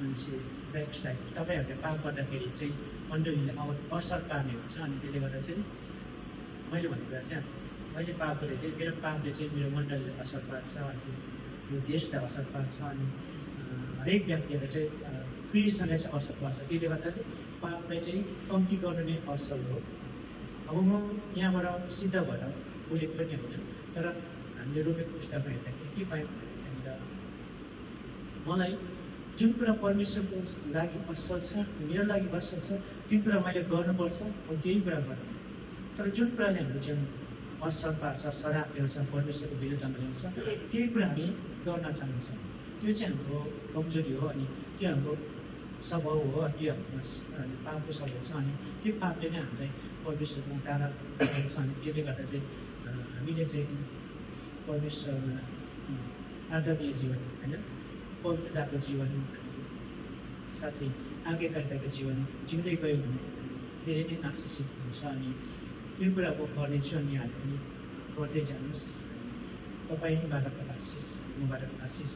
मान्छे back side तपाईँहरूले पाप गर्दाखेरि चाहिँ मण्डलीले असर पार्ने हुन्छ अनि त्यसले गर्दा चाहिँ मैले भनेको चाहिँ मैले पाप गरेको थिएँ मेरो पापले चाहिँ मेरो मण्डलीले असर पार्छ अनि यो देशलाई असर पार्छ अनि हरेक व्यक्तिहरूले चाहिँ पीडितलाई चाहिँ असर पर्छ त्यसले गर्दा चाहिँ पापलाई चाहिँ कम्ती गर्नु नै असल हो। अब म यहाँबाट सिद्ध भएर बोलेको पनि होइन तर हामीले रोपेको पुस्तकमा हेर्दाखेरि के पायौँ त्यहाँनिर मलाई जुन कुरा परमेश्वरको लागि असल छ मेरो लागि असल छ त्यो कुरा मैले गर्नुपर्छ अब त्यही कुरा गर्नु तर जुन कुराले हाम्रो जीवन असर पार्छ सराप ल्याउँछ परमेश्वरको विरुद्धमा ल्याउँछ त्यही कुरा हामी गर्न चाहन्छौँ त्यो चाहिँ हाम्रो कमजोरी हो अनि त्यो हाम्रो स्वभाव हो त्यो हाम्रो पापको स्वभाव छ अनि त्यो पापले नै हामीलाई परमेश्वरमा टाढा छ अनि त्यसले गर्दा चाहिँ हामीले चाहिँ परमेश्वरमा आदरणीय जीवन होइन पवित्रताको जीवन साथै आज्ञाकारिताको जीवन जिउँदै गयो भने धेरै नै आशिषित हुन्छ अनि त्यो कुरा म गर्नेछु अनि हामी पनि गर्दै जानुहोस् तपाईँबाट आशिष मबाट आशिष